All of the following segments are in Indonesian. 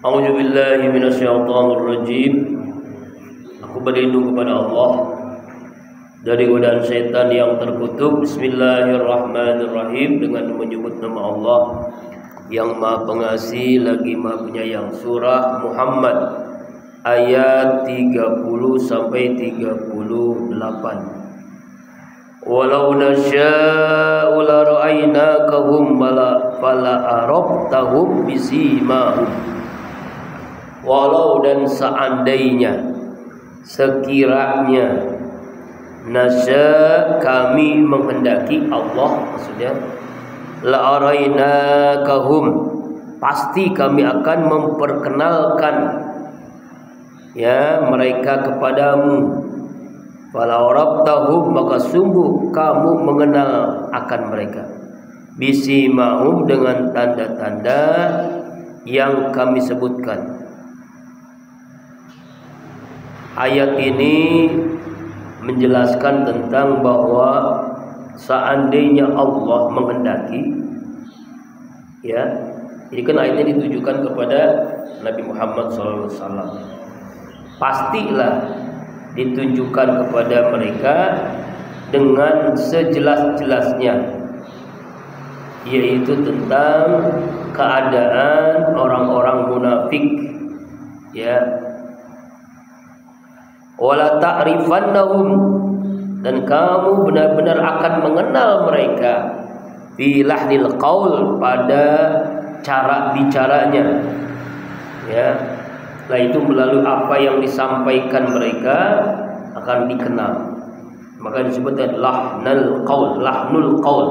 A'udzubillahi minasyaitonirrajim. Aku berlindung kepada Allah dari godaan setan yang terkutuk. Bismillahirrahmanirrahim. Dengan menyebut nama Allah yang Maha Pengasih lagi Maha Penyayang. Surah Muhammad ayat 30 sampai 38. Walau nasya'u la ra'aynakahum fala arabtahum bisimahum. Walau dan seandainya, sekiranya, nasya kami menghendaki, Allah maksudnya, la arainakahum, pasti kami akan memperkenalkan ya mereka kepadamu. Fala arabtahum, maka sungguh kamu mengenal akan mereka. Bisimahum, dengan tanda-tanda yang kami sebutkan. Ayat ini menjelaskan tentang bahwa seandainya Allah menghendaki, ya, ini kan ayatnya ditujukan kepada Nabi Muhammad SAW. Pastilah ditunjukkan kepada mereka dengan sejelas-jelasnya, yaitu tentang keadaan orang-orang munafik, ya. Wala ta'rifannahum, dan kamu benar-benar akan mengenal mereka fi lahnil qaul, pada cara bicaranya, ya. Nah, itu melalui apa yang disampaikan mereka akan dikenal. Maka disebutkan lahnul qaul.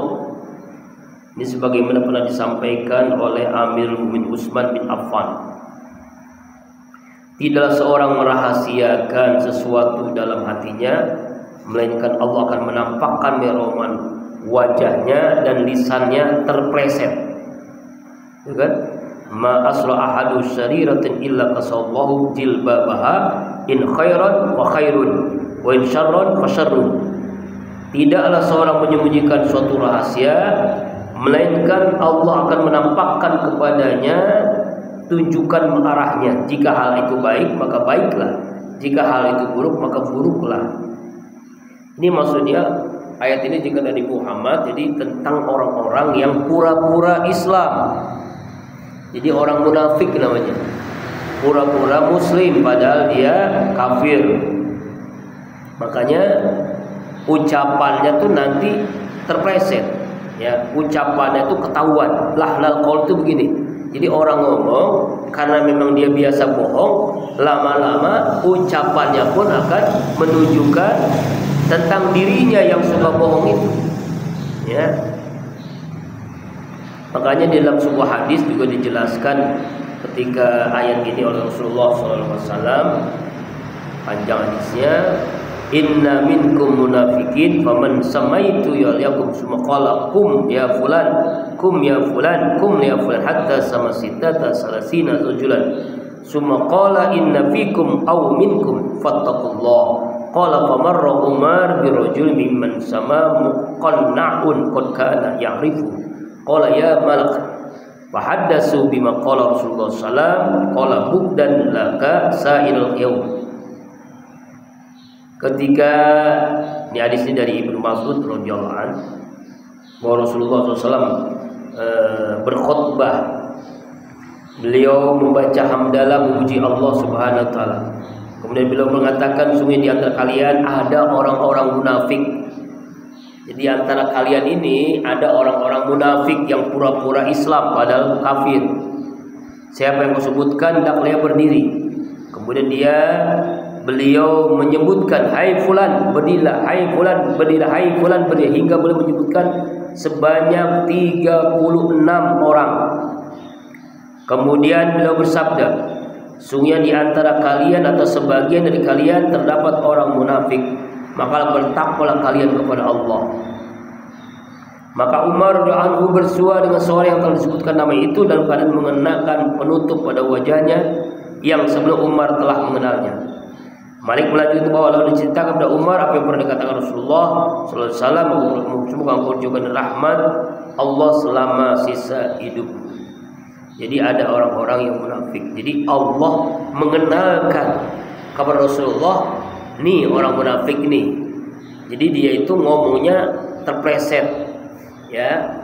Ini sebagaimana pernah disampaikan oleh Amirul Mukminin Utsman bin Affan. Tidaklah seorang merahasiakan sesuatu dalam hatinya, melainkan Allah akan menampakkan meroman wajahnya dan lisannya terpleset. Ya kan? Ma asra ahadu syariratin illa kasallahu jilbabaha in khairan wa khairun wa in syarran fa syarrun. Tidaklah seorang menyembunyikan suatu rahasia, melainkan Allah akan menampakkan kepadanya tunjukkan mengarahnya. Jika hal itu baik, maka baiklah. Jika hal itu buruk, maka buruklah. Ini maksudnya ayat ini jika dari Muhammad, jadi tentang orang-orang yang pura-pura Islam. Jadi orang munafik namanya, pura-pura Muslim padahal dia kafir. Makanya ucapannya tuh nanti terpreset, ya. Ucapannya tuh ketahuan. Lahnal qaul itu begini. Jadi orang ngomong karena memang dia biasa bohong, lama-lama ucapannya pun akan menunjukkan tentang dirinya yang suka bohong itu, ya. Makanya di dalam sebuah hadis juga dijelaskan ketika ayat ini oleh Rasulullah SAW, panjang hadisnya, inna minkum munafikin faman samaitu yakum summa qala kum ya fulan kum ya fulan kum ya fulan hatta sama sitata salasina rajulan summa qala inna fikum aw minkum fattaqullah qala famarra umar birajul mimman sama muqanna'un qad kana ya'rifu qala ya malak fa haddatsu bima qala Rasulullah sallallahu qala bukdan laka sa'il yaum. Ketika ini hadis ini dari Ibnu Mas'ud radhiyallahu anhu, bahwa Rasulullah SAW berkhutbah, beliau membaca hamdalah memuji Allah Subhanahu wa taala. Kemudian beliau mengatakan, sungguh di antara kalian ada orang-orang munafik. Jadi antara kalian ini ada orang-orang munafik yang pura-pura Islam padahal kafir. Siapa yang disebutkan hendaklah berdiri. Kemudian beliau menyebutkan hai fulan berdirilah, hai fulan berdirilah, hai fulan berdirilah, hingga beliau menyebutkan sebanyak 36 orang. Kemudian beliau bersabda, sungguhnya di antara kalian atau sebagian dari kalian terdapat orang munafik, maka bertakwalah kalian kepada Allah. Maka Umar radhiyallahu anhu bersua dengan seorang yang telah disebutkan nama itu dalam keadaan mengenakan penutup pada wajahnya yang sebelum Umar telah mengenalnya. Malik melanjutkan bahwa Allah diceritakan kepada Umar apa yang pernah dikatakan Rasulullah sallallahu alaihi wasallam, semoga engkau juga rahmat Allah selama sisa hidup. Jadi ada orang-orang yang munafik. munafik. Jadi Allah mengenalkan kepada Rasulullah, nih orang munafik nih. Jadi dia itu ngomongnya terpleset, ya.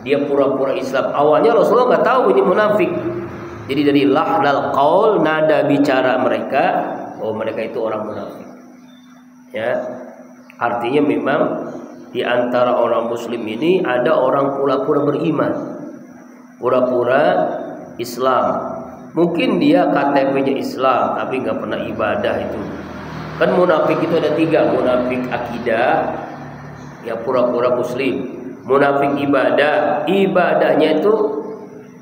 Dia pura-pura Islam. Awalnya Rasulullah nggak tahu ini munafik. Jadi dari lahnal qaul, nada bicara mereka, oh mereka itu orang munafik. Ya, artinya memang di antara orang Muslim ini ada orang pura-pura beriman, pura-pura Islam. Mungkin dia KTP-nya Islam tapi nggak pernah ibadah itu. Kan munafik itu ada 3, munafik akidah, ya pura-pura Muslim. Munafik ibadah, ibadahnya itu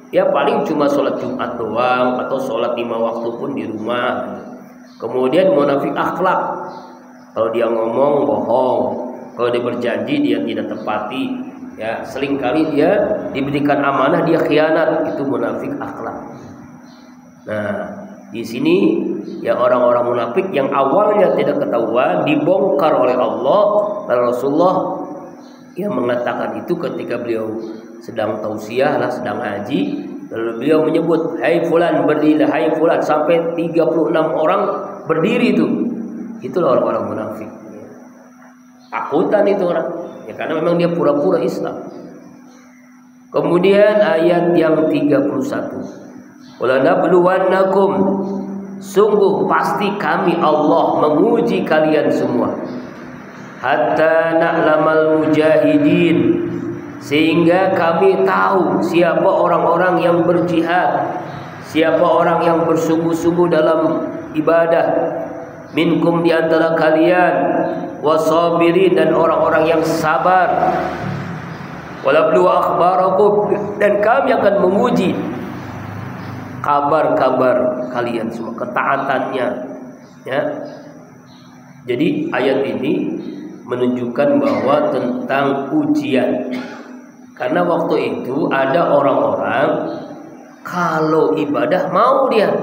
ya paling cuma sholat Jumat doang atau sholat 5 waktu pun di rumah. Kemudian munafik akhlak, kalau dia ngomong bohong, kalau dia berjanji dia tidak tepati, ya seringkali dia diberikan amanah dia khianat, itu munafik akhlak. Nah, di sini ya orang-orang munafik yang awalnya tidak ketahuan dibongkar oleh Allah dan Rasulullah yang mengatakan itu ketika beliau sedang tausiah lah, sedang haji, lalu beliau menyebut, hai fulan berdirilah, hai fulan, sampai 36 orang berdiri itu. Itulah orang-orang munafik. Takutan itu orang, ya karena memang dia pura-pura Islam. Kemudian ayat yang 31. Wala nabluwannakum, sungguh pasti kami Allah menguji kalian semua. Hatta na'lamal mujahidin, sehingga kami tahu siapa orang-orang yang berjihad, siapa orang yang bersungguh-sungguh dalam ibadah. Minkum, di antara kalian, wasabirin, dan orang-orang yang sabar. Walablu akhbarakum, dan kami akan menguji kabar-kabar kalian semua, ketaatannya, ya. Jadi ayat ini menunjukkan bahwa tentang ujian. Karena waktu itu ada orang-orang kalau ibadah mau dia,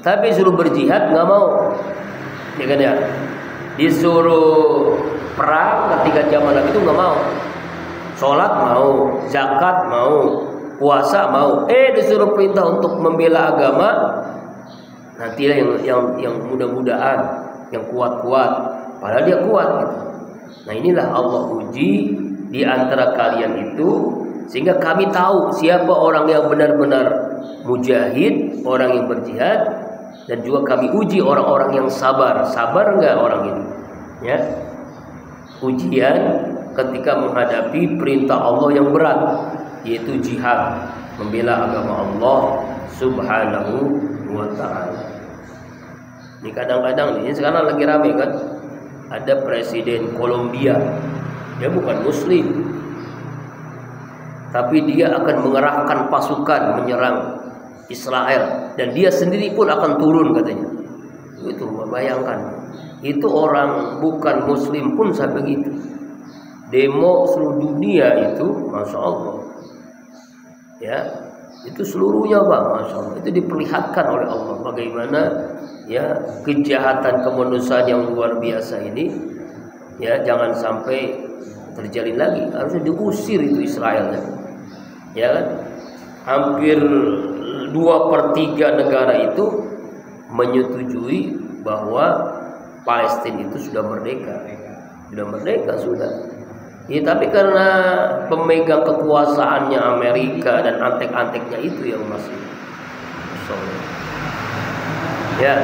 tapi suruh berjihad nggak mau, ya kan ya. Disuruh perang ketika zaman Nabi itu nggak mau, sholat mau, zakat mau, puasa mau, disuruh perintah untuk membela agama, nantilah yang mudah-mudahan, yang kuat-kuat, padahal dia kuat gitu. Nah inilah Allah uji di antara kalian itu, sehingga kami tahu siapa orang yang benar-benar mujahid, orang yang berjihad, dan juga kami uji orang-orang yang sabar. Sabar enggak orang ini, ya. Ujian ketika menghadapi perintah Allah yang berat, yaitu jihad, membela agama Allah Subhanahu wa ta'ala. Ini kadang-kadang ini sekarang lagi rame kan, ada presiden Kolombia, dia bukan muslim, tapi dia akan mengerahkan pasukan menyerang Israel, dan dia sendiri pun akan turun katanya. Itu bayangkan, itu orang bukan muslim pun sampai begitu. Demo seluruh dunia itu, masya Allah, ya, itu seluruhnya Pak, masya Allah, itu diperlihatkan oleh Allah bagaimana ya kejahatan kemanusiaan yang luar biasa ini, ya jangan sampai terjalin lagi. Harusnya diusir itu Israel, ya kan. Hampir 2/3 negara itu menyetujui bahwa Palestina itu sudah merdeka, sudah. Ya, tapi karena pemegang kekuasaannya Amerika dan antek-anteknya itu yang masih solid. Ya.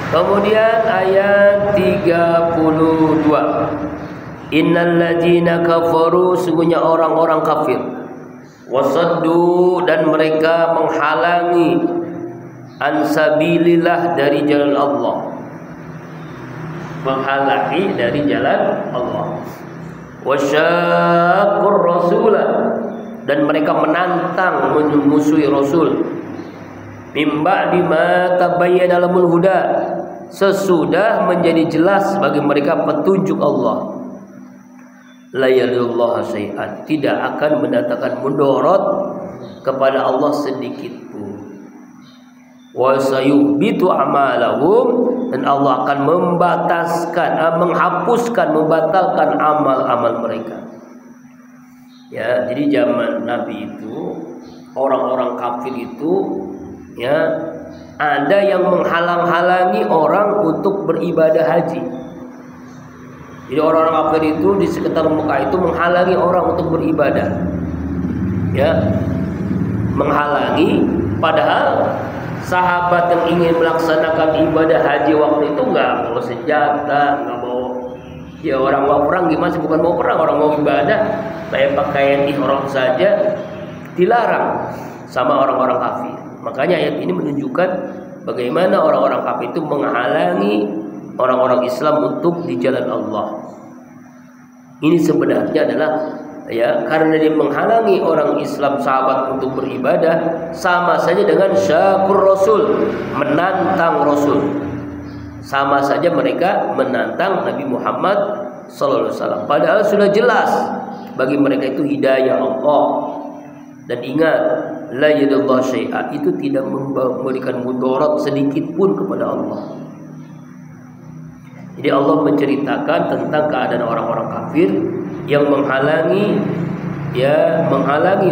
Kemudian ayat 32. Innal ladzina kafaru, sungguhnya orang-orang kafir, wasaddu, dan mereka menghalangi, ansabilillah, dari jalan Allah, menghalangi dari jalan Allah, wasyaqur rasulah, dan mereka menantang, memusuhi Rasul, mimba bima tabayyana lahumul huda, sesudah menjadi jelas bagi mereka petunjuk Allah. La yalillahu syai'an, tidak akan mendatangkan mudarat kepada Allah sedikit pun. Wa sayubitu amalahum, dan Allah akan menghapuskan, membatalkan amal-amal mereka. Ya, jadi zaman Nabi itu orang-orang kafir itu ya ada yang menghalang-halangi orang untuk beribadah haji. Jadi orang-orang kafir itu di sekitar Mekah itu menghalangi orang untuk beribadah. Ya, menghalangi, padahal sahabat yang ingin melaksanakan ibadah haji waktu itu nggak bawa senjata, nggak bawa, ya orang mau perang gimana sih, bukan mau perang, orang mau ibadah kayak pakaian ihram saja dilarang sama orang-orang kafir. Makanya ayat ini menunjukkan bagaimana orang-orang kafir itu menghalangi orang-orang Islam untuk di jalan Allah. Ini sebenarnya adalah ya karena dia menghalangi orang Islam sahabat untuk beribadah, sama saja dengan syakur Rasul, menantang Rasul. Sama saja mereka menantang Nabi Muhammad SAW. Padahal sudah jelas bagi mereka itu hidayah Allah. Dan ingat, la yadullah syai'a, itu tidak memberikan mudarat sedikit pun kepada Allah. Jadi Allah menceritakan tentang keadaan orang-orang kafir yang menghalangi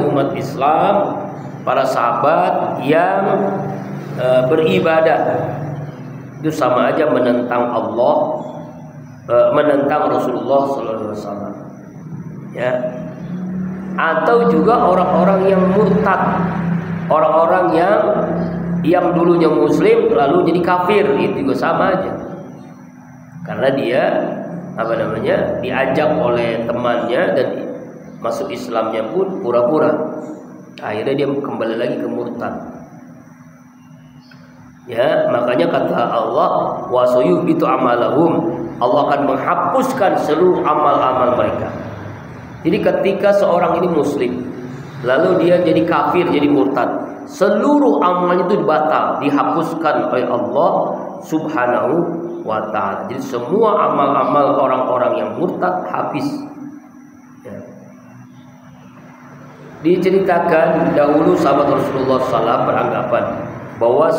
umat Islam, para sahabat yang beribadah. Itu sama aja menentang Allah, menentang Rasulullah SAW. Ya. Atau juga orang-orang yang murtad, orang-orang yang dulunya muslim lalu jadi kafir, itu juga sama aja. Karena dia diajak oleh temannya dan masuk Islamnya pun pura-pura. Akhirnya dia kembali lagi ke murtad. Ya, makanya kata Allah, wasuyubitu amalahum, Allah akan menghapuskan seluruh amal-amal mereka. Jadi ketika seorang ini muslim lalu dia jadi kafir, jadi murtad, seluruh amalnya itu batal, dihapuskan oleh Allah Subhanahu wa ta'ala. Jadi semua amal-amal orang-orang yang murtad habis. Ya. Diceritakan dahulu sahabat Rasulullah SAW beranggapan bahwa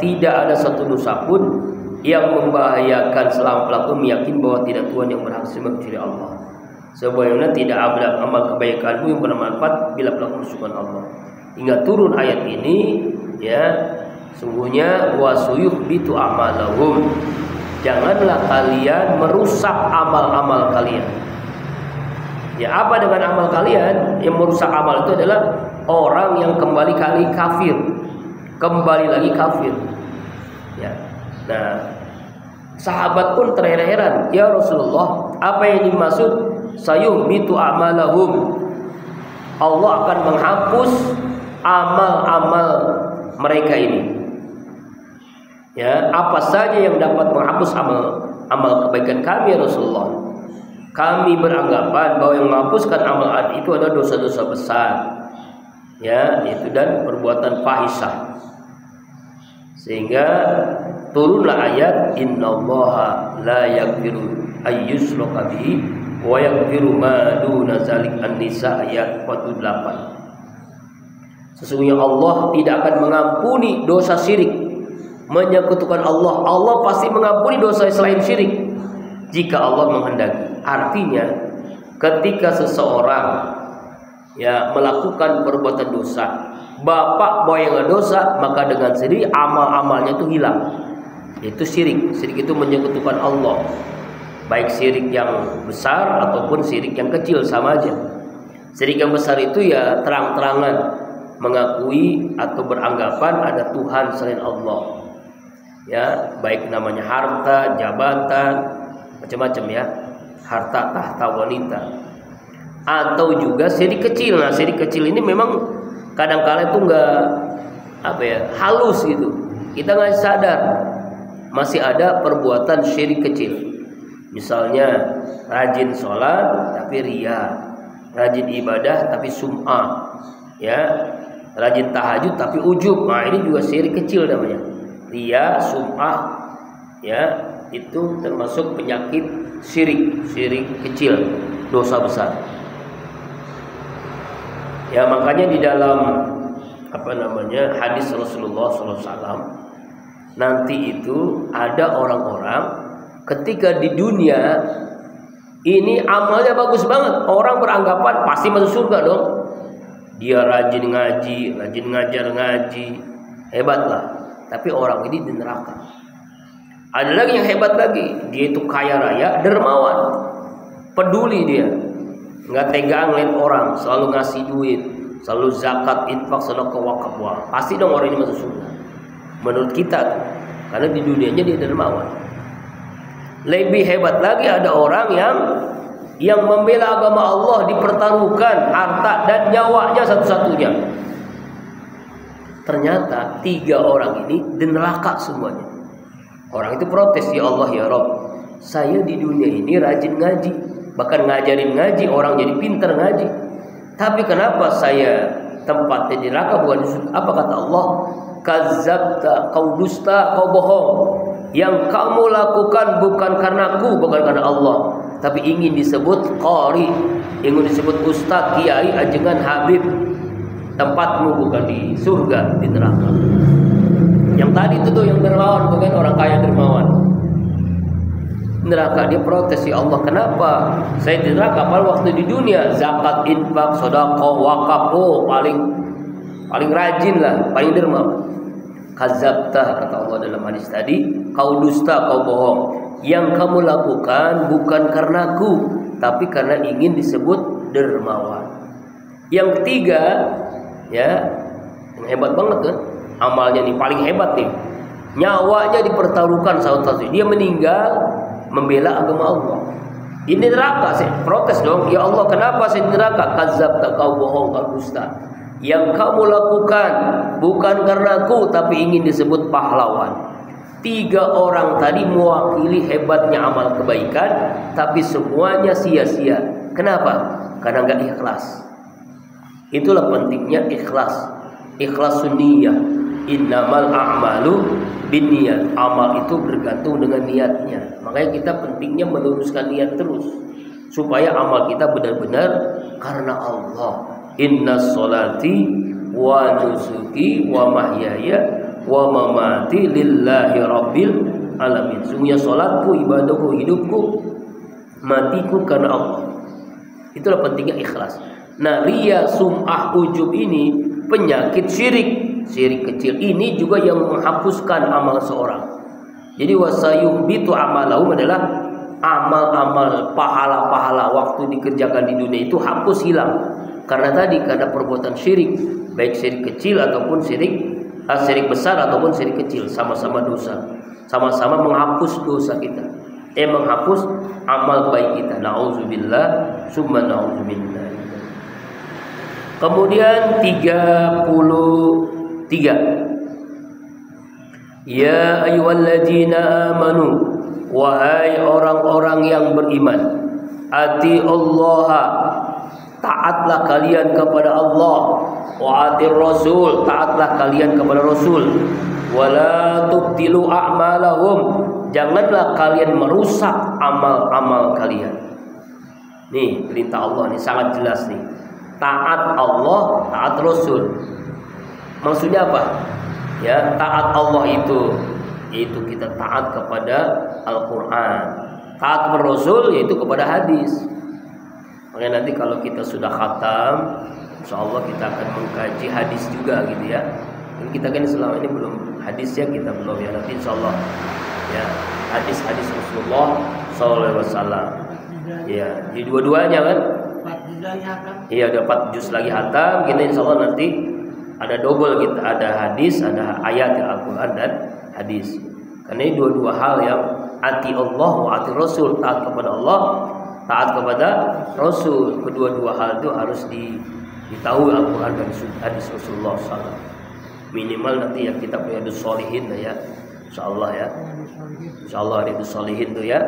tidak ada satu dosa pun yang membahayakan selama pelaku meyakini bahwa tidak Tuhan yang berhak disembah kecuali Allah. Sebagaimana tidak ada amal kebaikanmu yang bermanfaat bila pelaku menyekutukan Allah. Hingga turun ayat ini, ya, sungguhnya wasuyuhbitu amalahum, janganlah kalian merusak amal-amal kalian. Ya, apa dengan amal kalian? Yang merusak amal itu adalah orang yang kembali lagi kafir. Ya. Nah, sahabat pun terheran-heran, ya Rasulullah, apa yang dimaksud sayuhbitu amalahum? Allah akan menghapus amal-amal mereka ini. Ya, apa saja yang dapat menghapus amal kebaikan kami ya Rasulullah? Kami beranggapan bahwa yang menghapuskan amal itu adalah dosa-dosa besar. Ya, itu dan perbuatan fahisyah. Sehingga turunlah ayat innallaha la yaghfiru ayyushraka bihi wa yaghfiru ma duna dzalik, An-Nisa ayat 48. Sesungguhnya Allah tidak akan mengampuni dosa syirik, menyekutukan Allah. Allah pasti mengampuni dosa selain syirik jika Allah menghendaki. Artinya ketika seseorang ya melakukan perbuatan dosa, bapak moyang dosa, maka dengan sendiri amal-amalnya itu hilang. Itu syirik. Syirik itu menyekutukan Allah. Baik syirik yang besar ataupun syirik yang kecil sama aja. Syirik yang besar itu ya terang-terangan mengakui atau beranggapan ada Tuhan selain Allah. Ya, baik namanya harta, jabatan, macam-macam ya. Harta, tahta, wanita. Atau juga syirik kecil. Nah, syirik kecil ini memang kadang-kala itu enggak halus gitu. Kita nggak sadar masih ada perbuatan syirik kecil. Misalnya rajin sholat tapi riya, rajin ibadah tapi sum'ah, ya, rajin tahajud tapi ujub. Nah, ini juga syirik kecil namanya. Riya, sum'ah, ya, itu termasuk penyakit syirik kecil, dosa besar. Ya, makanya di dalam hadis Rasulullah SAW nanti itu ada orang-orang ketika di dunia ini amalnya bagus banget, orang beranggapan pasti masuk surga dong. dia rajin ngaji, rajin ngajar ngaji, hebatlah. Tapi orang ini di neraka. Ada lagi yang hebat lagi, dia itu kaya raya, dermawan, peduli dia, nggak tega ngeliat orang, selalu ngasih duit, selalu zakat, infak, sedekah, wakaf. Wah, pasti dong orang ini masuk surga. Menurut kita, karena di dunianya dia dermawan. Lebih hebat lagi ada orang yang membela agama Allah, dipertaruhkan harta dan nyawanya satu-satunya. Ternyata 3 orang ini di neraka semuanya. Orang itu protes, ya Allah ya Rabb, saya di dunia ini rajin ngaji, bahkan ngajarin ngaji, orang jadi pintar ngaji. Tapi kenapa saya tempatnya di neraka bukan di surga? Apa kata Allah? Kadzabta, kau dusta, kau bohong. Yang kamu lakukan bukan karena aku, bukan karena Allah, tapi ingin disebut qari, ingin disebut ustaz, kiai, ajengan, habib. Tempatmu bukan di surga, di neraka. Yang tadi itu tuh yang dermawan, bukan orang kaya dermawan. Neraka, dia protes, ya Allah kenapa saya di neraka? Pada waktu di dunia zakat, infak, sedekah, wakaf, paling rajin lah, paling dermawan. Kadzabta, kata Allah dalam hadis tadi, kau dusta, kau bohong. Yang kamu lakukan bukan karena aku, tapi karena ingin disebut dermawan. Yang ketiga, ya, yang hebat banget kan, amalnya nih paling hebat nih, nyawanya dipertaruhkan satu-satu. Dia meninggal membela agama Allah. Di neraka, saya protes dong, ya Allah kenapa saya di neraka? Kadzabta, kau bohong, kau dusta. Yang kamu lakukan bukan karena aku, tapi ingin disebut pahlawan. 3 orang tadi mewakili hebatnya amal kebaikan, tapi semuanya sia-sia. Kenapa? Karena nggak ikhlas. Itulah pentingnya ikhlas. Ikhlasun niyah. Innamal a'malu binniyat. Amal itu bergantung dengan niatnya. Makanya kita pentingnya meluruskan niat terus, supaya amal kita benar-benar karena Allah. Inna sholati wa nusuki wa mahyaya wa mamati lillahi rabbil alamin. Sungguhnya sholatku, ibadahku, hidupku, matiku karena Allah. Itulah pentingnya ikhlas. Nah, riya, sum'ah, ujub ini penyakit syirik. Syirik kecil ini juga yang menghapuskan amal seorang. Jadi wasayuhbitu amalahum adalah amal-amal pahala-pahala waktu dikerjakan di dunia itu hapus, hilang. Karena perbuatan syirik, baik syirik kecil ataupun syirik besar ataupun syirik kecil, sama-sama dosa, sama-sama menghapus dosa kita, menghapus amal baik kita. Nauzubillah, summa nauzubillah. Kemudian 33, ya ayyuhalladzina amanu, wahai orang-orang yang beriman, ati Allah, taatlah kalian kepada Allah, wa atir Rasul, taatlah kalian kepada Rasul, wala tubtilu a'malahum, janganlah kalian merusak amal-amal kalian. Nih perintah Allah nih sangat jelas nih. Taat Allah, taat Rasul. Maksudnya apa? Ya, taat Allah itu yaitu kita taat kepada Al-Qur'an. Taat kepada Rasul yaitu kepada hadis. Makanya nanti kalau kita sudah khatam, insyaallah kita akan mengkaji hadis juga gitu ya. Dan kita kan selama ini belum hadisnya, kita belum ya, nanti insyaallah ya hadis-hadis Rasulullah SAW. Ya, di dua-duanya kan. 4 juz lagi hatam. Iya, ada 4 juz lagi hatam. Kita insyaallah nanti ada double, kita ada hadis, ada ayat Al-Qur'an dan hadis. Karena ini dua-dua hal yang ati Allah wa ati Rasul, taat kepada Allah, taat kepada Rasul. Kedua-dua hal itu harus ditahui Al-Quran dan hadis Rasulullah SAW. Minimal nanti ya kita Riyadhus Shalihin ya, insyaallah ya. Insyaallah Riyadhus Shalihin tuh ya,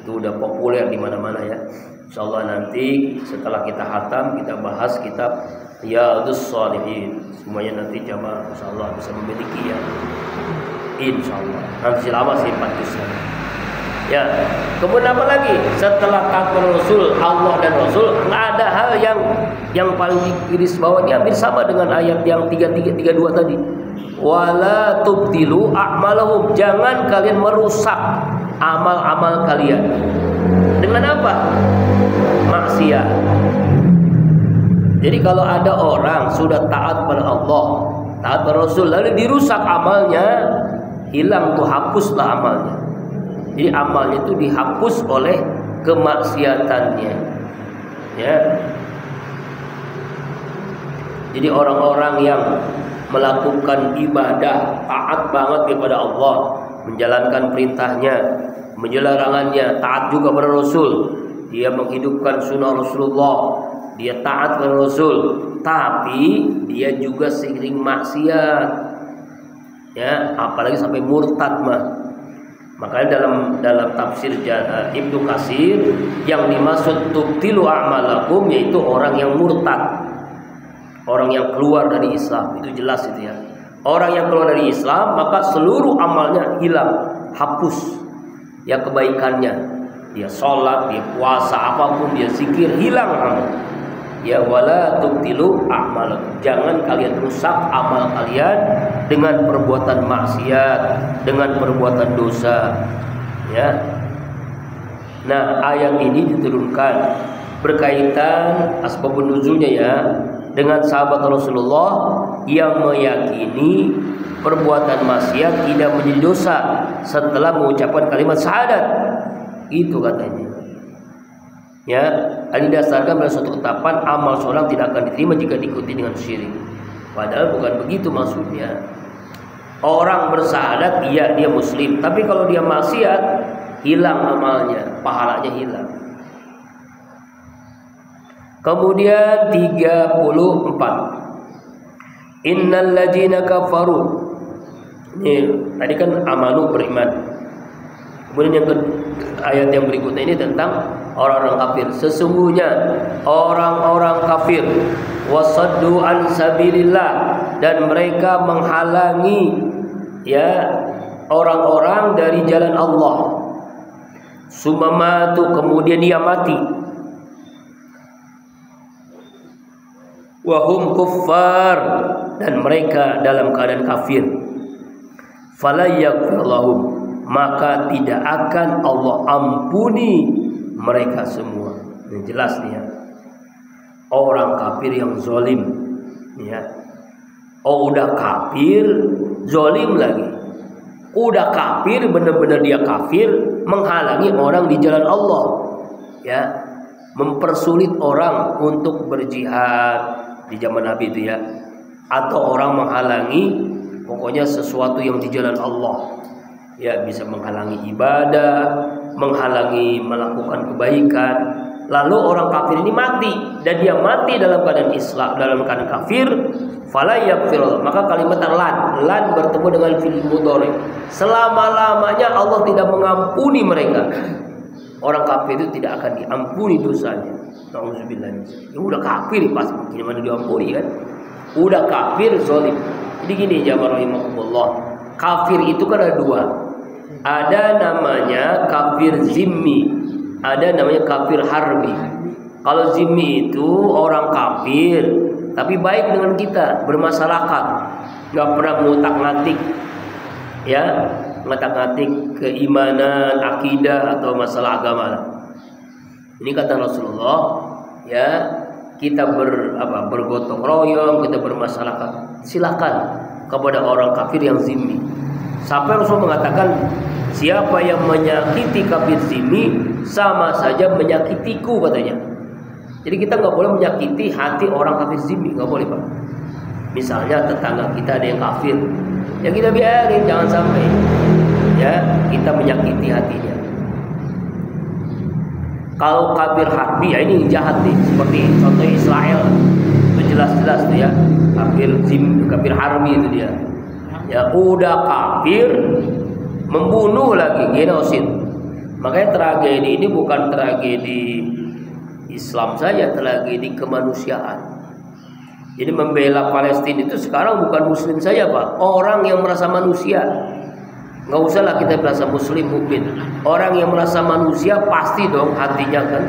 itu udah populer di mana-mana ya. Insyaallah nanti setelah kita khatam kita bahas kitab Riyadhus Shalihin. Semuanya nanti jamaah insyaallah bisa memiliki ya. Insyaallah. Nanti lama sih 4 juz. Ya, kemudian apa lagi? Setelah taat Rasul, Allah dan Rasul, nggak ada hal yang paling digaris bawah ini hampir sama dengan ayat yang 32 tadi. Wala tubtilu a'malahum, jangan kalian merusak amal-amal kalian. Dengan apa? Maksiat. Jadi kalau ada orang sudah taat pada Allah, taat pada Rasul, lalu dirusak amalnya, hilang tuh, hapuslah amalnya. Jadi amalnya itu dihapus oleh kemaksiatannya. Ya. Jadi orang-orang yang melakukan ibadah, taat banget kepada Allah, menjalankan perintahnya, menjauhi larangannya, taat juga pada Rasul. Dia menghidupkan sunnah Rasulullah, dia taat kepada Rasul, tapi dia juga sering maksiat. Ya, apalagi sampai murtad mah. Makanya dalam tafsir Ibnu Katsir, yang dimaksud tubtilu a'malakum yaitu orang yang murtad, orang yang keluar dari Islam. Itu jelas itu ya. Orang yang keluar dari Islam maka seluruh amalnya hilang, hapus. Ya kebaikannya, dia sholat, dia puasa, apapun dia zikir, hilang amal. Ya wala tubtilu a'malakum, jangan kalian rusak amal kalian dengan perbuatan maksiat, dengan perbuatan dosa. Ya. Nah, ayat ini diturunkan berkaitan asbabun nuzulnya ya, dengan sahabat Rasulullah yang meyakini perbuatan maksiat tidak menjadi dosa setelah mengucapkan kalimat syahadat. Itu katanya. Ya, didasarkan pada suatu ketetapan amal seorang tidak akan diterima jika diikuti dengan syirik. Padahal bukan begitu maksudnya. Orang bersyahadat iya dia muslim, tapi kalau dia maksiat hilang amalnya, pahalanya hilang. Kemudian 34. Innal ladzina kafaru. Ini tadi kan amanu, beriman. Kemudian yang ayat yang berikutnya ini tentang orang-orang kafir. Sesungguhnya orang-orang kafir wasaddu an sabilillah, dan mereka menghalangi ya orang-orang dari jalan Allah. Sumamatu, kemudian dia mati. Wahum kuffar, dan mereka dalam keadaan kafir. Fala yaghfir lahum, maka tidak akan Allah ampuni mereka semua. Ini jelas nih ya. Orang kafir yang zalim ya. Oh, udah kafir, zalim lagi. Udah kafir, benar-benar dia kafir, menghalangi orang di jalan Allah. Ya. Mempersulit orang untuk berjihad di zaman Nabi itu ya. Atau orang menghalangi pokoknya sesuatu yang di jalan Allah. Ya, bisa menghalangi ibadah, menghalangi melakukan kebaikan. Lalu orang kafir ini mati, dan dia mati dalam keadaan Islam, dalam keadaan kafir. Fala yaghfir, maka kalimat lan bertemu dengan fi'il mudhari. Selama-lamanya Allah tidak mengampuni mereka. Orang kafir itu tidak akan diampuni dosanya. Nauzubillah. Ya udah kafir pas gimana diampuni kan? Udah kafir zalim. Jadi gini jamaah rahimakumullah. Kafir itu kan ada dua. Ada namanya kafir zimmi, ada namanya kafir harbi. Kalau zimmi itu orang kafir tapi baik dengan kita, bermasyarakat, nggak pernah ngutak-ngatik, ya, ngutak-ngatik keimanan, akidah atau masalah agama. Ini kata Rasulullah, ya, kita bergotong royong, kita bermasyarakat. Silakan kepada orang kafir yang zimmi. Sampai Rasul mengatakan, siapa yang menyakiti kafir zimmi sama saja menyakitiku, katanya. Jadi kita nggak boleh menyakiti hati orang kafir zimmi, nggak boleh Pak. Misalnya tetangga kita ada yang kafir, ya kita biarin, jangan sampai ya kita menyakiti hatinya. Kalau kafir harbi ya ini jahat nih, seperti contoh Israel, itu jelas-jelas tuh ya, kafir harbi itu dia. Ya udah kafir, membunuh lagi, genosid. Makanya tragedi ini bukan tragedi Islam saja, tragedi kemanusiaan. Jadi membela Palestina itu sekarang bukan Muslim saja Pak, orang yang merasa manusia. Nggak usahlah kita merasa Muslim mukmin. Orang yang merasa manusia pasti dong hatinya kan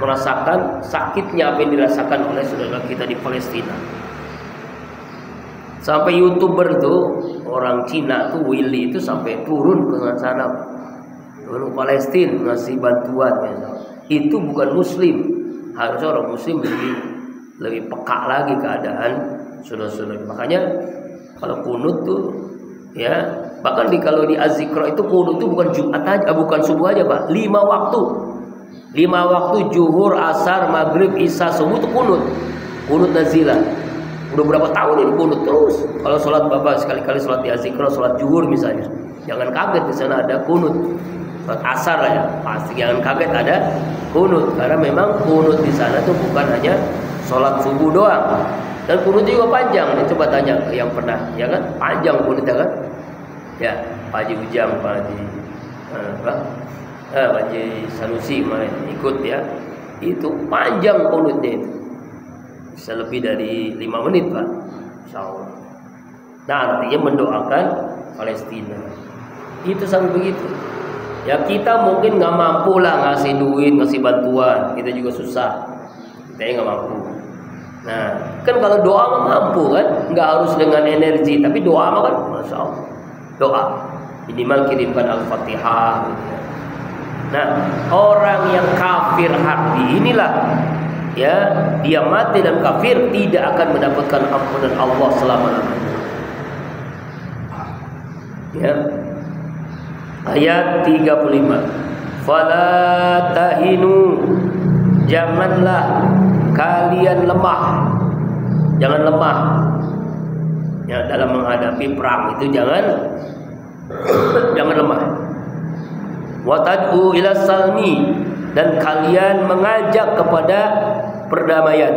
merasakan sakitnya apa yang dirasakan oleh saudara kita di Palestina. Sampai YouTuber tuh orang Cina tuh Willy itu sampai turun ke sana, turun Palestina ngasih bantuan. Itu bukan Muslim. Harusnya orang Muslim lebih lebih peka lagi keadaan saudara-saudara. Makanya kalau kunut tuh ya, bahkan kalau di Az-Zikra itu kunut itu bukan Jumat aja, bukan subuh aja Pak, 5 waktu. 5 waktu zuhur, asar, maghrib, isya, subuh itu kunut. Kunut nazilah. Udah berapa tahun ini kunut terus. Kalau sholat Bapak sekali-kali sholat di Az-Zikra, sholat zuhur misalnya, jangan kaget di sana ada kunut. Sholat asar lah ya, pasti jangan kaget ada kunut, karena memang kunut di sana tuh bukan hanya sholat subuh doang. Dan kunutnya juga panjang. Nih, coba tanya yang pernah, ya kan? Panjang kunutnya kan? Ya, Pak Haji Ujang, Pak Haji Sanusi kemarin ikut ya. Itu panjang kunutnya itu. Bisa lebih dari 5 menit Pak, insyaallah. Nah, artinya mendoakan Palestina. Itu sampai begitu. Ya kita mungkin nggak mampu lah ngasih duit, ngasih bantuan. Kita juga susah. Kita nggak mampu. Nah, kan kalau doa mah mampu kan, nggak harus dengan energi, tapi doa mah kan, masya Allah, doa. Minimal kirimkan Al-Fatihah. Gitu ya. Nah, orang yang kafir hati inilah, ya dia mati dan kafir tidak akan mendapatkan ampunan Allah selama-lamanya. Ya. Ayat 35. Fala tahinu, janganlah kalian lemah. Jangan lemah. Ya, dalam menghadapi perang itu jangan lemah. Wa tad'u ila salmi, dan kalian mengajak kepada perdamaian.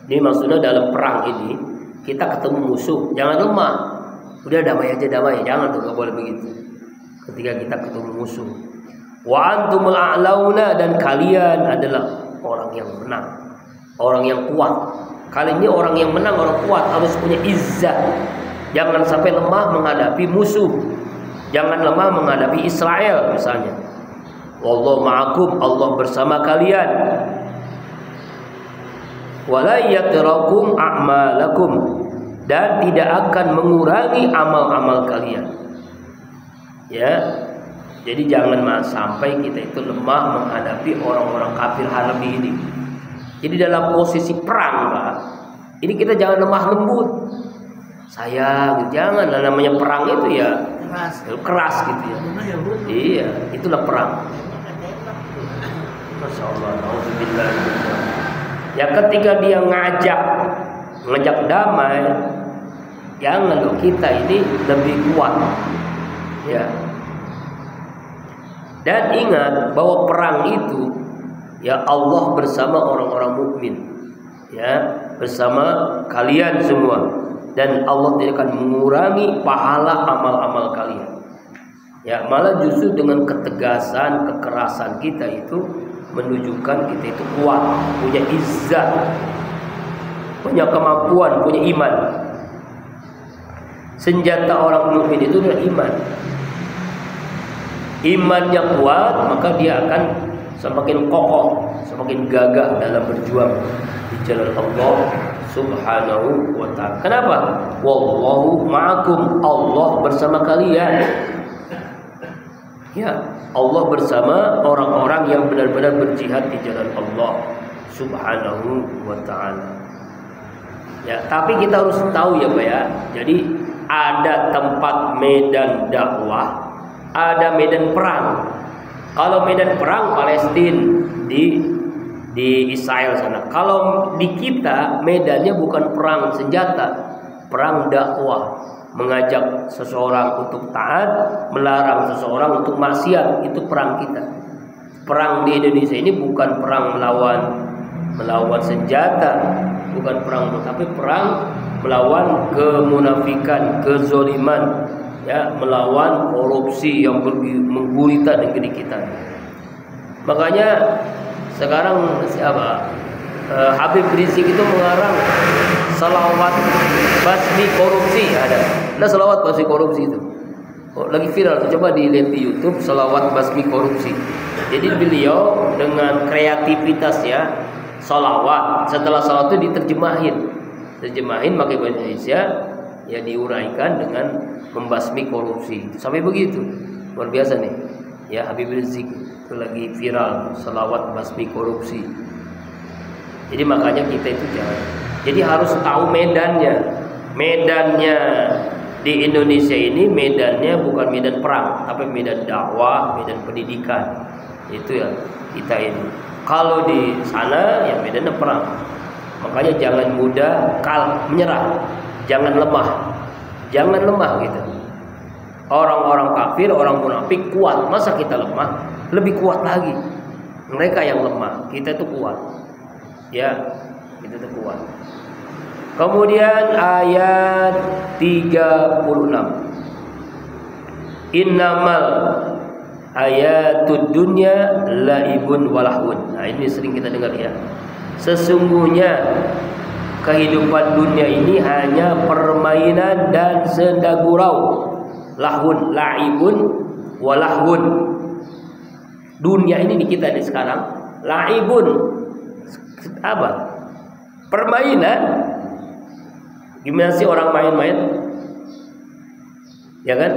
Ini maksudnya dalam perang ini kita ketemu musuh, jangan lemah. Udah damai aja, damai. Jangan tuh, gak boleh begitu. Ketika kita ketemu musuh. Wa antumul a'launa, dan kalian adalah orang yang menang, orang yang kuat. Kali ini orang yang menang, orang kuat, harus punya izzah. Jangan sampai lemah menghadapi musuh. Jangan lemah menghadapi Israel misalnya. Wallahu ma'akum, Allah bersama kalian. Wala yatrakum a'malakum, dan tidak akan mengurangi amal-amal kalian. Ya, jadi jangan sampai kita itu lemah menghadapi orang-orang kafir harbi ini. Jadi dalam posisi perang, Pak, ini kita jangan lemah lembut. Sayang, jangan. Namanya perang itu ya keras gitu ya. Iya, itulah perang. Masya Allah, alhamdulillah. Ya ketika dia ngajak damai, jangan loh, kita ini lebih kuat. Ya. Dan ingat bahwa perang itu ya Allah bersama orang-orang mukmin. Ya, bersama kalian semua. Dan Allah tidak akan mengurangi pahala amal-amal kalian. Ya, malah justru dengan ketegasan, kekerasan kita itu menunjukkan kita itu kuat, punya izzah, punya kemampuan, punya iman. Senjata orang mukmin itu adalah iman. Imannya kuat, maka dia akan semakin kokoh, semakin gagah dalam berjuang di jalan Allah Subhanahu wa ta'ala. Kenapa? Wallahu ma'akum, Allah bersama kalian. Ya, Allah bersama orang-orang yang benar-benar berjihad di jalan Allah Subhanahu wa ta'ala. Ya, tapi kita harus tahu ya Pak ya. Jadi ada tempat medan dakwah, ada medan perang. Kalau medan perang Palestina di Israel sana. Kalau di kita medannya bukan perang senjata, perang dakwah, mengajak seseorang untuk taat, melarang seseorang untuk maksiat, itu perang kita. Perang di Indonesia ini bukan perang melawan senjata, bukan perang, tapi perang melawan kemunafikan, kezoliman, ya, melawan korupsi yang menggulita negeri kita. Makanya sekarang Habib Rizik itu mengarang salawat basmi korupsi. Ada salawat basmi korupsi itu. Lagi viral tuh, coba dilihat di YouTube, salawat basmi korupsi. Jadi beliau dengan kreativitas ya, salawat, setelah salawat itu diterjemahin pakai bahasa Indonesia, ya diuraikan dengan membasmi korupsi. Sampai begitu. Luar biasa nih. Ya, Habib Rizik itu lagi viral salawat basmi korupsi. Jadi makanya kita itu jangan. Jadi harus tahu medannya. Medannya di Indonesia ini medannya bukan medan perang, tapi medan dakwah, medan pendidikan. Itu ya kita ini. Kalau di sana ya medannya perang. Makanya jangan mudah menyerah, jangan lemah. Jangan lemah gitu. Orang-orang kafir, orang munafik kuat, masa kita lemah? Lebih kuat lagi. Mereka yang lemah, kita itu kuat. Ya, kita itu kuat. Kemudian ayat 36. Innamal ayatud dunya laibun walahun. Nah, ini sering kita dengar ya. Sesungguhnya kehidupan dunia ini hanya permainan dan senda gurau. Lahun, laibun walahun. Dunia ini di kita di sekarang laibun apa? Permainan. Gimana sih orang main-main? Ya kan?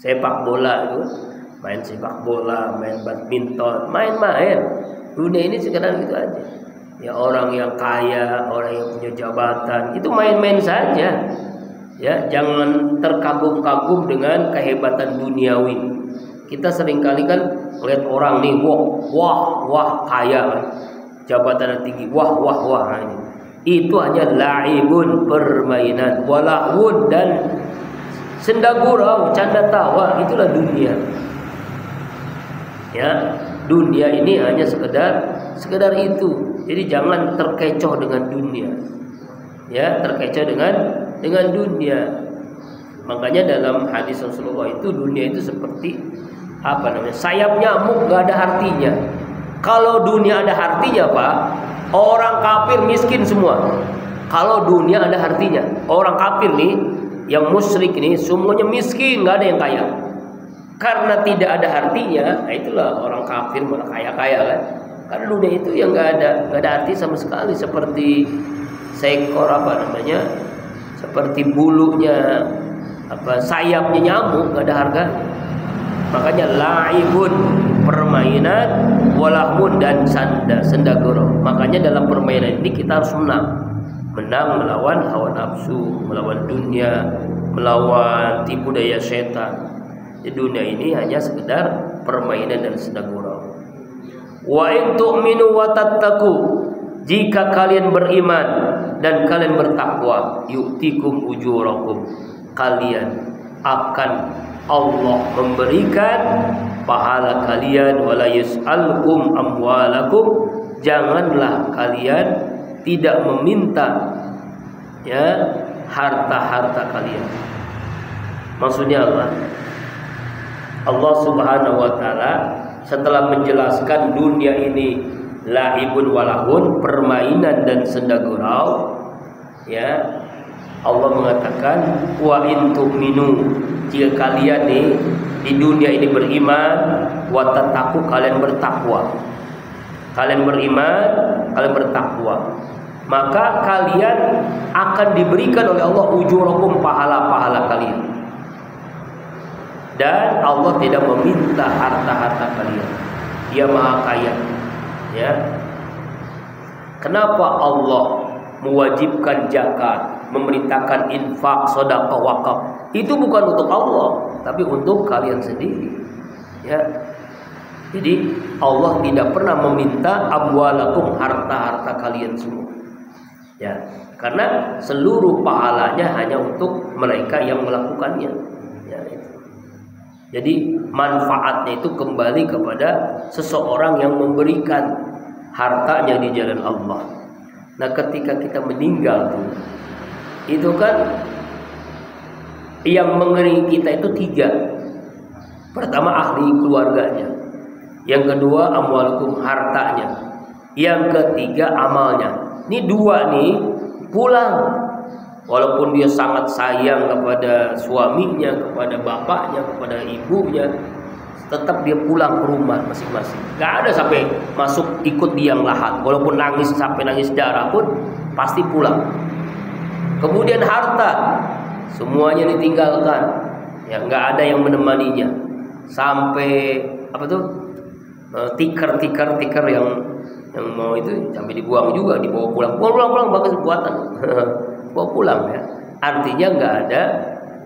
Sepak bola itu, main sepak bola, main badminton, main-main. Dunia ini sekarang gitu aja. Ya orang yang kaya, orang yang punya jabatan, itu main-main saja. Ya, jangan terkagum-kagum dengan kehebatan duniawi. Kita seringkali kan lihat orang nih, wah kaya, jabatan tinggi, wah. Ini. Itu hanya laibun, permainan, walahun dan senda gurau, canda tawa, itulah dunia. Ya, dunia ini hanya sekedar itu. Jadi jangan terkecoh dengan dunia. Ya, terkecoh dengan dunia. Makanya dalam hadis Rasulullah itu dunia itu seperti sayap nyamuk, gak ada artinya. Kalau dunia ada artinya, Pak, orang kafir miskin semua. Kalau dunia ada artinya, orang kafir nih, yang musyrik ini semuanya miskin, nggak ada yang kaya. Karena tidak ada artinya, nah itulah orang kafir malah kaya kan. Karena dunia itu yang nggak ada arti sama sekali, seperti seekor seperti bulunya sayapnya nyamuk, nggak ada harga. Makanya laibun, permainan, walahun dan senda gurau. Makanya dalam permainan ini kita harus menang melawan hawa nafsu, melawan dunia, melawan tipu daya setan. Di dunia ini hanya sekedar permainan dan senda gurau. Wa in tu'minu wa tattaqu, jika kalian beriman dan kalian bertakwa, yu'tikum ujurakum, kalian akan Allah memberikan pahala kalian, wala yus'alkum amwalakum, janganlah kalian tidak meminta ya harta-harta kalian. Maksudnya apa? Allah Subhanahu wa taala setelah menjelaskan dunia ini laibun walahun, permainan dan senda gurau, ya, Allah mengatakan wa in tu'minu, jika kalian di dunia ini beriman, wa tattaqu, kalian bertakwa. Kalian beriman, kalian bertakwa, maka kalian akan diberikan oleh Allah ujurakum, pahala-pahala kalian. Dan Allah tidak meminta harta-harta kalian. Dia Maha Kaya. Ya. Kenapa Allah mewajibkan zakat, memerintahkan infak, sedekah, wakaf? Itu bukan untuk Allah, tapi untuk kalian sendiri. Ya. Jadi Allah tidak pernah meminta amwalakum, harta-harta kalian semua. Ya, karena seluruh pahalanya hanya untuk mereka yang melakukannya. Ya, itu. Jadi manfaatnya itu kembali kepada seseorang yang memberikan hartanya di jalan Allah. Nah, ketika kita meninggal itu kan yang mengelilingi kita itu 3. Pertama ahli keluarganya, yang kedua amwalukum, hartanya, yang ketiga amalnya. Ini 2 nih pulang, walaupun dia sangat sayang kepada suaminya, kepada bapaknya, kepada ibunya, tetap dia pulang ke rumah masing-masing. Gak ada sampai masuk ikut liang lahat, walaupun nangis sampai nangis darah pun pasti pulang. Kemudian harta semuanya ditinggalkan, ya nggak ada yang menemaninya, sampai tiker yang Yang mau itu sampai dibuang juga, dibawa pulang bagus buatan. Bawa pulang ya. Artinya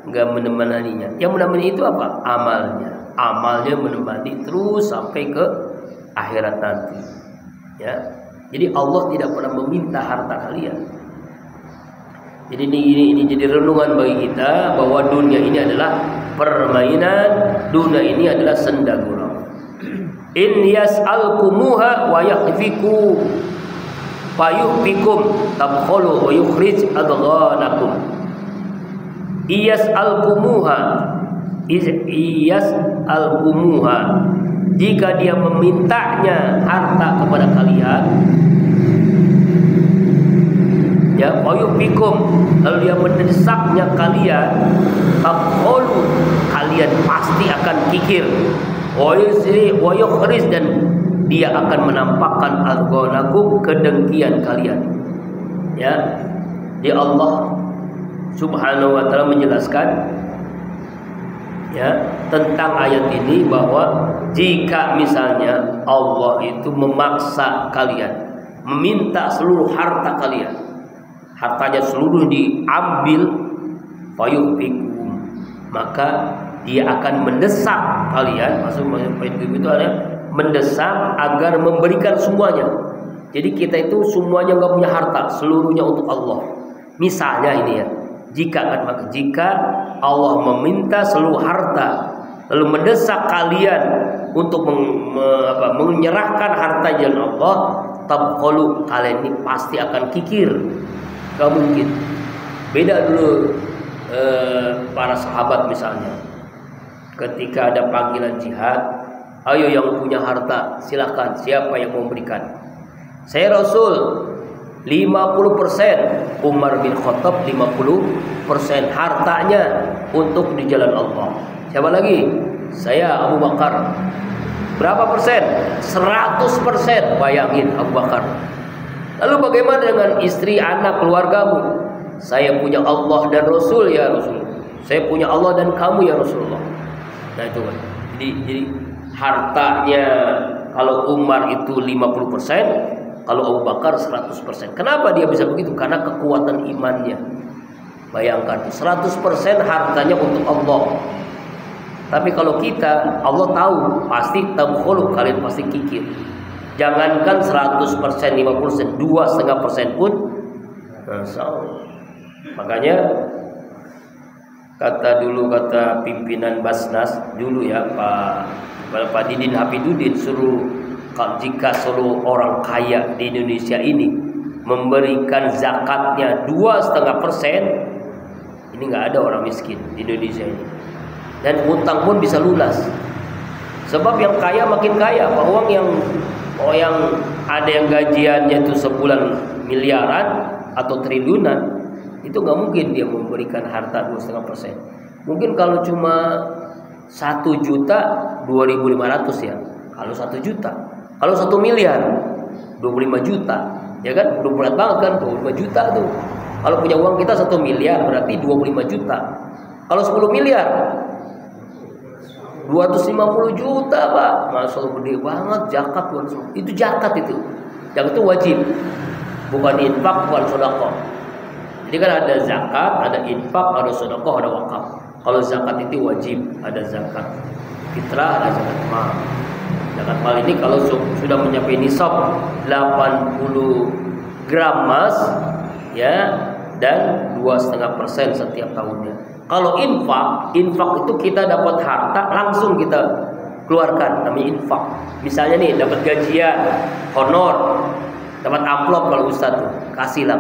nggak menemaninya. Yang menemani itu apa? Amalnya menemani terus sampai ke akhirat nanti. Ya. Jadi Allah tidak pernah meminta harta kalian. Jadi ini jadi renungan bagi kita bahwa dunia ini adalah permainan, dunia ini adalah senda gurau. In yas'alkumuha wa yakhfiku fayuhfikum tabkhulu wa yukhrij adghanakum. Yas'alkumuha jika dia memintanya harta kepada kalian, ya fayuhfikum, lalu dia mendesaknya kalian, tabkhulu, kalian pasti akan kikir, wa yukhrij, dan dia akan menampakkan adghanakum, kedengkian kalian. Ya, di Allah Subhanahu wa taala menjelaskan ya tentang ayat ini bahwa jika misalnya Allah itu memaksa kalian, meminta seluruh harta kalian, hartanya seluruh diambil, fayuhfikum, maka dia akan mendesak kalian. Maksudnya itu ada mendesak agar memberikan semuanya. Jadi kita itu semuanya nggak punya harta, seluruhnya untuk Allah. Misalnya ini ya, jika Allah meminta seluruh harta, lalu mendesak kalian untuk menyerahkan harta jalan Allah, tabkhulu, kalian ini pasti akan kikir, gak mungkin. Beda dulu para sahabat misalnya, ketika ada panggilan jihad, ayo yang punya harta silakan, siapa yang mau memberikan? Saya Rasul 50%, Umar bin Khattab 50% hartanya untuk di jalan Allah. Siapa lagi? Saya Abu Bakar. Berapa persen? 100%. Bayangin Abu Bakar. Lalu bagaimana dengan istri, anak, keluargamu? Saya punya Allah dan Rasul ya Rasul. Saya punya Allah dan kamu ya Rasulullah. Nah itu kan. Jadi hartanya kalau Umar itu 50%, kalau Abu Bakar 100%. Kenapa dia bisa begitu? Karena kekuatan imannya. Bayangkan 100% hartanya untuk Allah. Tapi kalau kita, Allah tahu pasti tabkhulu, kalian pasti kikir. Jangankan 100%, 50%, 2,5% pun salah. Makanya kata pimpinan Basnas dulu ya, Pak Didin Hafidudin, suruh jika seluruh orang kaya di Indonesia ini memberikan zakatnya 2,5%, ini nggak ada orang miskin di Indonesia ini, dan utang pun bisa lunas. Sebab yang kaya makin kaya, uang yang ada yang gajiannya itu sebulan miliaran atau triliunan, itu nggak mungkin dia memberikan harta 2,5%. Mungkin kalau cuma 1 juta 2.500 ya, kalau 1 juta. Kalau 1 miliar 25 juta, ya kan? Udah berat banget kan, 25 juta tuh. Kalau punya uang kita 1 miliar berarti 25 juta. Kalau 10 miliar 250 juta, Pak. Masya Allah, gede banget zakat. Itu zakat itu. Zakat itu wajib. Bukan infak, bukan sedekah. Jadi kan ada zakat, ada infak, ada sedekah, ada wakaf. Kalau zakat itu wajib, ada zakat fitrah, ada zakat mal. Zakat mal ini kalau sudah mencapai nisab 80 gram emas ya, dan 2,5% setiap tahunnya. Kalau infak itu kita dapat harta langsung kita keluarkan, namanya infak. Misalnya nih dapat gajian, honor, dapat amplop kalau ustaz tuh, kasih lah.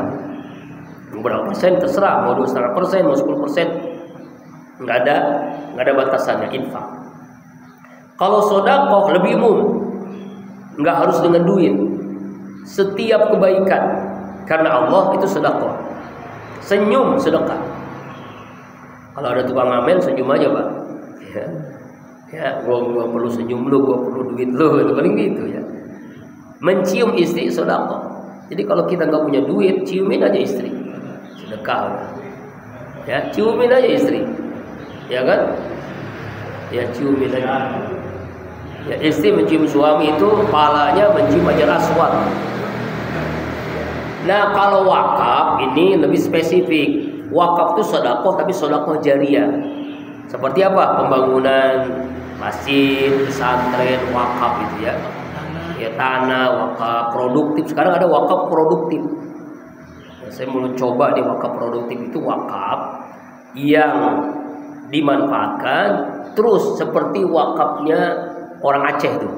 Berapa persen terserah, mau 2,5%, mau 10%, nggak ada batasannya infak. Kalau sedekah lebih umum, nggak harus dengan duit. Setiap kebaikan karena Allah itu sedekah. Senyum sedekah. Kalau ada tukang ngamen, senyum aja, Pak. Ya, gua perlu senyum lu, gua perlu duit lu, itu paling gitu ya. Mencium istri sedekah. Jadi kalau kita nggak punya duit, ciumin aja istri, sedekah. Ya, ciumin aja istri, ya kan? Ya, ciumin aja. Ya, istri mencium suami itu pahalanya mencium Hajar Aswad. Nah, kalau wakaf ini lebih spesifik. Wakaf itu sedekah, tapi sedekah jariah. Seperti apa? Pembangunan masjid, pesantren, wakaf gitu ya. Ya, tanah, wakaf produktif. Sekarang ada wakaf produktif. Ya, saya mau coba di wakaf produktif itu wakaf yang dimanfaatkan terus seperti wakafnya orang Aceh tuh.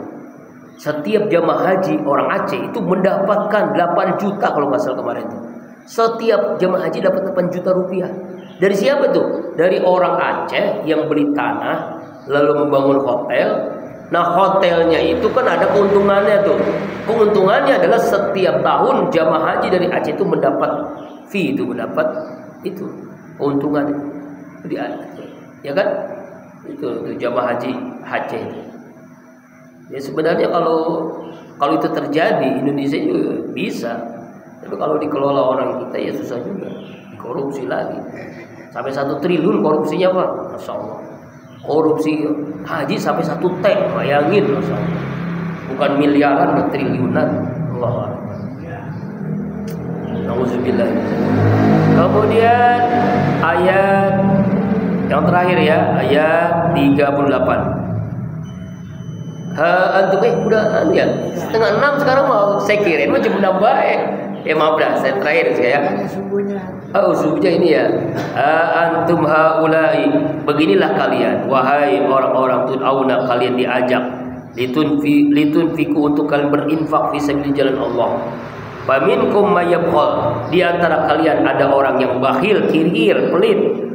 Setiap jamaah haji orang Aceh itu mendapatkan 8 juta kalau nggak salah kemarin tuh. Setiap jamaah haji dapat 8 juta rupiah. Dari siapa tuh? Dari orang Aceh yang beli tanah lalu membangun hotel. Nah, hotelnya itu kan ada keuntungannya tuh. Keuntungannya adalah setiap tahun jamaah haji dari Aceh itu mendapat fee, itu mendapat itu keuntungan. Ya kan? Itu jamaah haji Aceh itu. Ya sebenarnya kalau itu terjadi Indonesia juga bisa. Tapi kalau dikelola orang kita ya susah juga. Korupsi lagi. Sampai 1 triliun korupsinya Pak. Masya Allah. Korupsi haji sampai 1 T. Bayangin Masya Allah. Bukan miliaran, triliunan. Allah. Nauzubillah. Kemudian ayat yang terakhir ya, ayat 38. Antum udah ya 5:30 sekarang mau saya kirain mah jam 6 baik. Ya maaf dah, saya terakhir ya. Subuhnya ini ya. Antum haulai, beginilah kalian wahai orang-orang tud'auna, kalian diajak litunfiku untuk kalian berinfak fi sabilillah jalan Allah. Faminkum mayyabkhal, di antara kalian ada orang yang bakhil, kikir, pelit.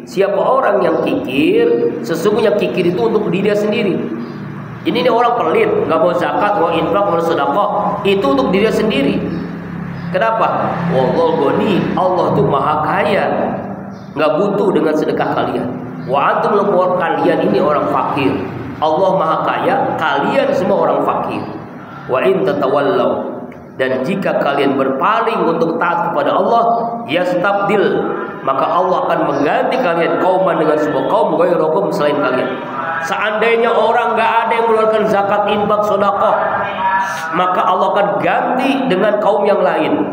Siapa orang yang kikir, sesungguhnya kikir itu untuk diri dia sendiri. Ini orang pelit, nggak mau zakat, mau infak, mau sedekah, itu untuk diri dia sendiri. Kenapa? Wallahu ghani, Allah tuh maha kaya, nggak butuh dengan sedekah kalian. Wa antum lakum, kalian ini orang fakir. Allah maha kaya, kalian semua orang fakir. Wa in tatawallaw, dan jika kalian berpaling untuk taat kepada Allah, yastabdil, maka Allah akan mengganti kalian kauman dengan sebuah kaum ghairukum, selain kalian. Seandainya orang nggak ada yang mengeluarkan zakat, infak, sedekah, maka Allah akan ganti dengan kaum yang lain.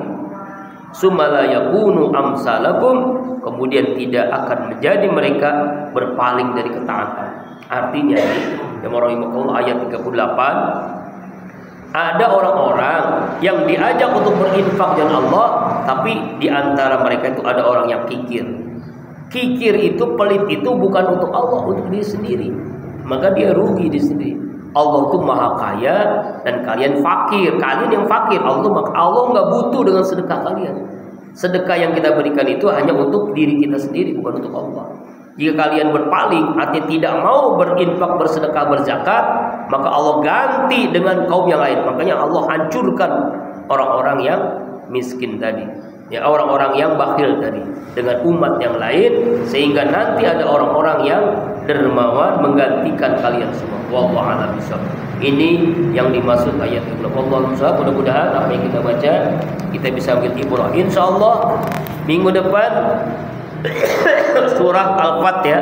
Sumala yakunu amsalakum, kemudian tidak akan menjadi mereka berpaling dari ketaatan. Artinya yang rahimahullah ayat 38, ada orang-orang yang diajak untuk berinfak jalan Allah, tapi di antara mereka itu ada orang yang kikir. Kikir itu, pelit itu bukan untuk Allah, untuk diri sendiri. Maka dia rugi di sendiri. Allah itu maha kaya dan kalian fakir. Kalian yang fakir, Allah nggak butuh dengan sedekah kalian. Sedekah yang kita berikan itu hanya untuk diri kita sendiri, bukan untuk Allah. Jika kalian berpaling, artinya tidak mau berinfak, bersedekah, berzakat, maka Allah ganti dengan kaum yang lain. Makanya Allah hancurkan orang-orang yang miskin tadi, ya, orang-orang yang bakhil tadi, dengan umat yang lain, sehingga nanti ada orang-orang yang dermawan menggantikan kalian semua. Wallahu a'lam bishawab. Ini yang dimaksud ayat itu. Wallahu a'lam. Mudah-mudahan apa yang kita baca kita bisa ambil ibrah. Insyaallah minggu depan surah Al-Fat ya.